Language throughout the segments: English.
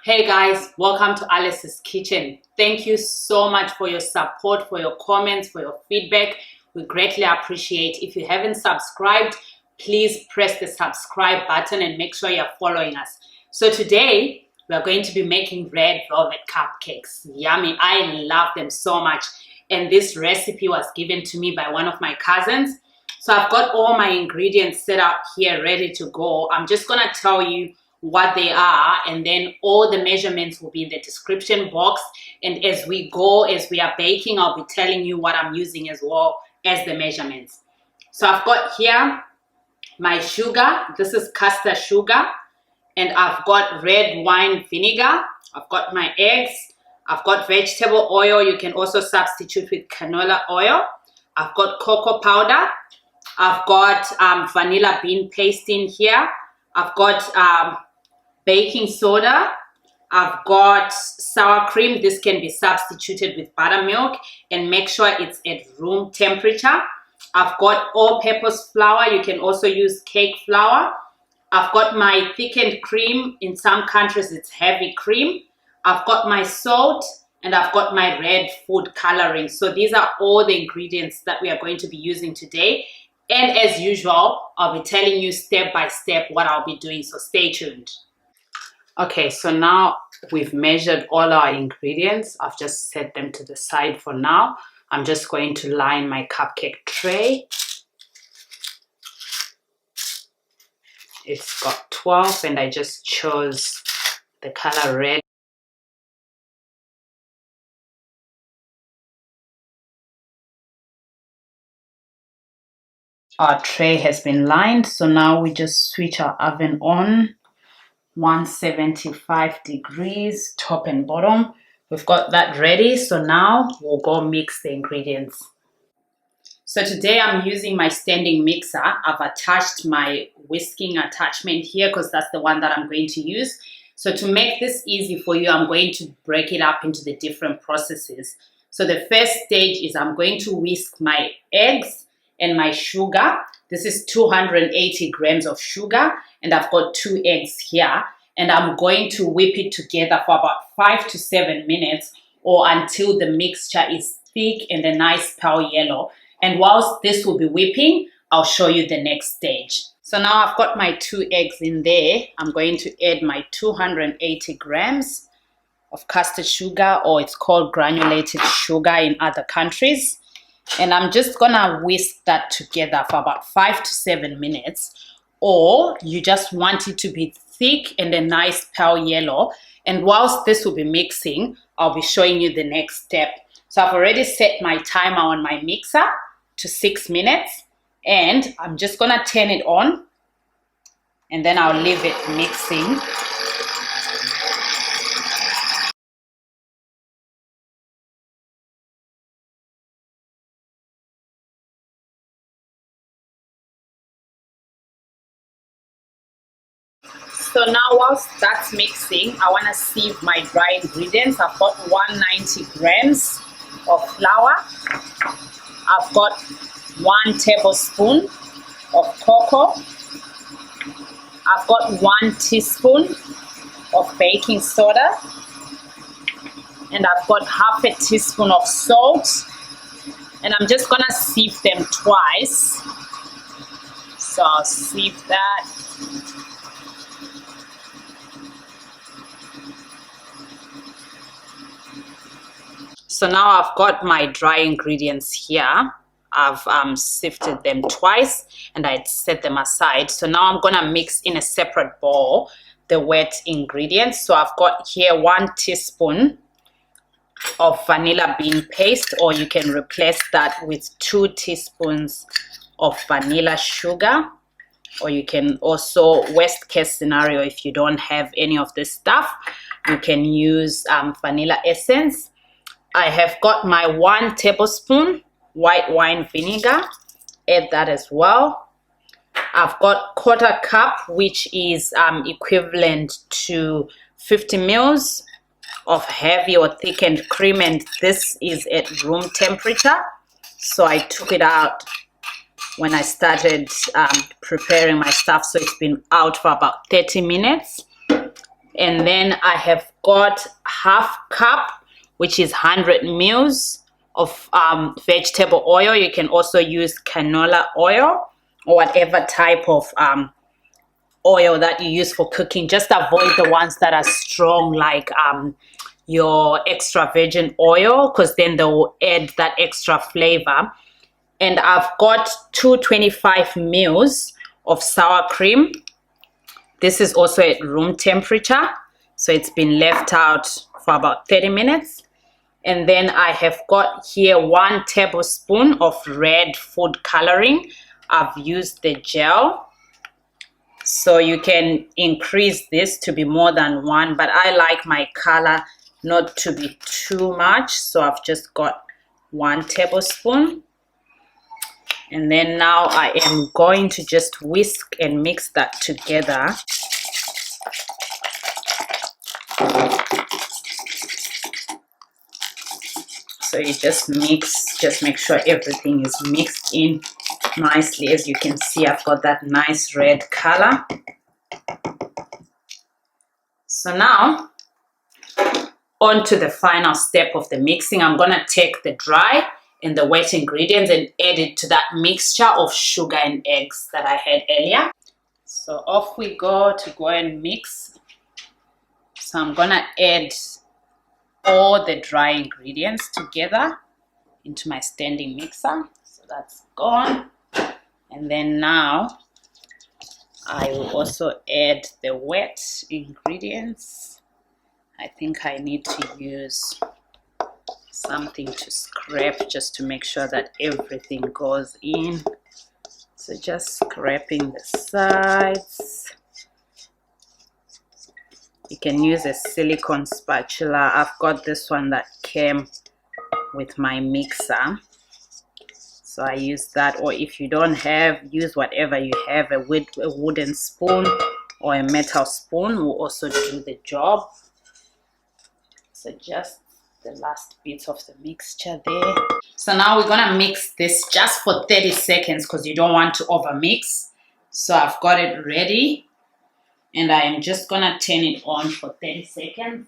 Hey guys, welcome to Alice's Kitchen. Thank you so much for your support, for your comments, for your feedback. We greatly appreciate. If you haven't subscribed, please press the subscribe button and make sure you're following us. So today we are going to be making red velvet cupcakes. Yummy. I love them so much. And this recipe was given to me by one of my cousins. So I've got all my ingredients set up here ready to go. I'm just going to tell you what they are, and then all the measurements will be in the description box. And as we go, as we are baking, I'll be telling you what I'm using as well as the measurements. So I've got here my sugar. This is castor sugar. And I've got red wine vinegar. I've got my eggs. I've got vegetable oil. You can also substitute with canola oil. I've got cocoa powder. I've got vanilla bean paste in here. I've got baking soda. I've got sour cream. This can be substituted with buttermilk, and make sure it's at room temperature. I've got all-purpose flour. You can also use cake flour. I've got my thickened cream. In some countries it's heavy cream. I've got my salt, and I've got my red food coloring. So these are all the ingredients that we are going to be using today. And as usual, I'll be telling you step by step what I'll be doing, so stay tuned. Okay, so now we've measured all our ingredients. I've just set them to the side for now. I'm just going to line my cupcake tray. It's got 12 and I just chose the color red. Our tray has been lined, so now we just switch our oven on. 175 degrees, top and bottom. We've got that ready, so now we'll go mix the ingredients. So today I'm using my standing mixer. I've attached my whisking attachment here because that's the one that I'm going to use. So to make this easy for you, I'm going to break it up into the different processes. So the first stage is I'm going to whisk my eggs and my sugar. This is 280 grams of sugar, and I've got 2 eggs here. And I'm going to whip it together for about 5 to 7 minutes, or until the mixture is thick and a nice pale yellow. And whilst this will be whipping, I'll show you the next stage. So now I've got my 2 eggs in there. I'm going to add my 280 grams of custard sugar, or it's called granulated sugar in other countries. And I'm just gonna whisk that together for about 5 to 7 minutes, or you just want it to be thick and a nice pale yellow. And whilst this will be mixing, I'll be showing you the next step. So I've already set my timer on my mixer to 6 minutes, and I'm just gonna turn it on, and then I'll leave it mixing. So now whilst that's mixing, I want to sieve my dry ingredients. I've got 190 grams of flour. I've got 1 tablespoon of cocoa. I've got 1 teaspoon of baking soda. And I've got half a teaspoon of salt. And I'm just going to sieve them twice. So I'll sieve that. So now I've got my dry ingredients here. I've sifted them twice and I set them aside. So now I'm gonna mix in a separate bowl the wet ingredients. So I've got here 1 teaspoon of vanilla bean paste, or you can replace that with 2 teaspoons of vanilla sugar, or you can also, worst case scenario, if you don't have any of this stuff, you can use vanilla essence. I have got my 1 tablespoon white wine vinegar. Add that as well. I've got 1/4 cup, which is equivalent to 50 mils of heavy or thickened cream, and this is at room temperature. So I took it out when I started preparing my stuff, so it's been out for about 30 minutes. And then I have got half cup, which is 100 mils of vegetable oil. You can also use canola oil or whatever type of oil that you use for cooking. Just avoid the ones that are strong, like your extra virgin oil, because then they will add that extra flavor. And I've got 225 mils of sour cream. This is also at room temperature, so it's been left out for about 30 minutes. And then I have got here 1 tablespoon of red food coloring. I've used the gel, so you can increase this to be more than 1, but I like my color not to be too much, so I've just got 1 tablespoon. And then now I am going to just whisk and mix that together. So you just mix, just make sure everything is mixed in nicely. As you can see, I've got that nice red color. So now, on to the final step of the mixing. I'm gonna take the dry and the wet ingredients and add it to that mixture of sugar and eggs that I had earlier. So off we go to go and mix. So I'm gonna add all the dry ingredients together into my standing mixer. So that's gone. And then now I will also add the wet ingredients. I think I need to use something to scrape just to make sure that everything goes in. So just scraping the sides. You can use a silicone spatula. I've got this one that came with my mixer, so I use that. Or if you don't have, use whatever you have. A wooden spoon or a metal spoon will also do the job. So just the last bits of the mixture there. So now we're gonna mix this just for 30 seconds because you don't want to over mix. So I've got it ready and I am just gonna turn it on for 30 seconds.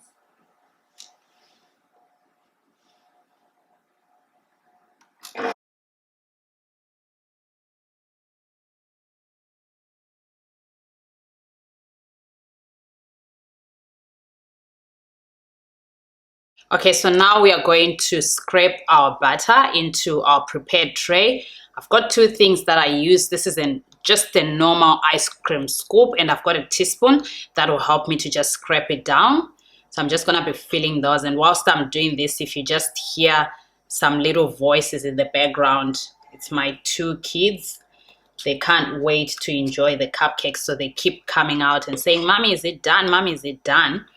Okay, so now we are going to scrape our butter into our prepared tray. I've got 2 things that I use. This is just a normal ice cream scoop, and I've got a teaspoon that will help me to just scrape it down. So I'm just gonna be filling those, and whilst I'm doing this, if you just hear some little voices in the background, it's my 2 kids. They can't wait to enjoy the cupcakes, so they keep coming out and saying, "Mommy, is it done? Mommy, is it done?"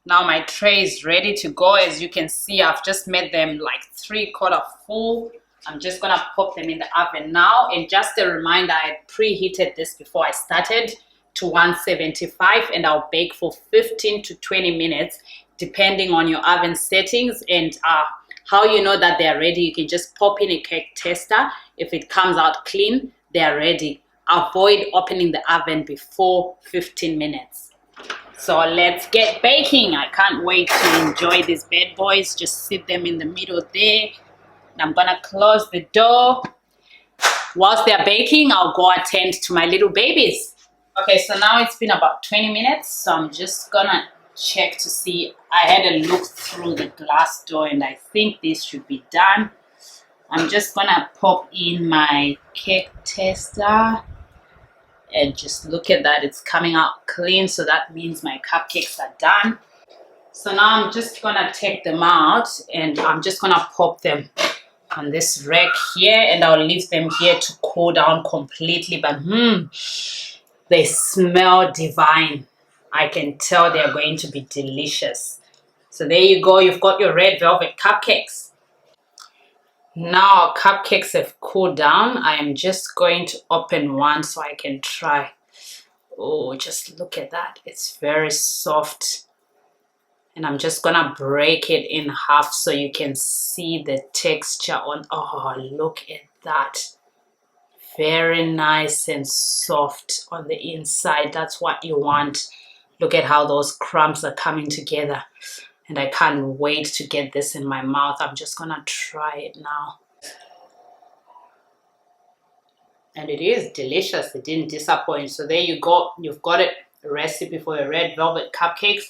Now my tray is ready to go. As you can see, I've just made them like 3/4 full. I'm just gonna pop them in the oven now. And just a reminder, I had preheated this before I started to 175, and I'll bake for 15 to 20 minutes depending on your oven settings. And how you know that they're ready, you can just pop in a cake tester. If it comes out clean, they're ready. Avoid opening the oven before 15 minutes. So let's get baking. I can't wait to enjoy these bad boys. Just sit them in the middle there. And I'm gonna close the door. Whilst they're baking, I'll go attend to my little babies. Okay, so now it's been about 20 minutes. So I'm just gonna check to see. I had a look through the glass door and I think this should be done. I'm just gonna pop in my cake tester. And just look at that, it's coming out clean, so that means my cupcakes are done. So now I'm just gonna take them out and I'm just gonna pop them on this rack here, and I'll leave them here to cool down completely. But they smell divine. I can tell they're going to be delicious. So there you go, you've got your red velvet cupcakes. Now our cupcakes have cooled down. I am just going to open one so I can try. Oh, just look at that. It's very soft And I'm just gonna break it in half so you can see the texture on. Oh, look at that. Very nice and soft on the inside. That's what you want. Look at how those crumbs are coming together. And I can't wait to get this in my mouth. I'm just gonna try it now. And it is delicious. It didn't disappoint. So there you go. You've got it. A recipe for your red velvet cupcakes.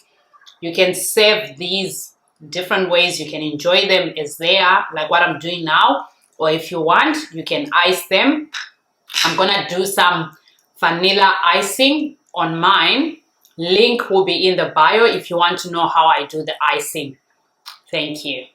You can serve these different ways. You can enjoy them as they are, like what I'm doing now. Or if you want, you can ice them. I'm gonna do some vanilla icing on mine. Link will be in the bio if you want to know how I do the icing. Thank you.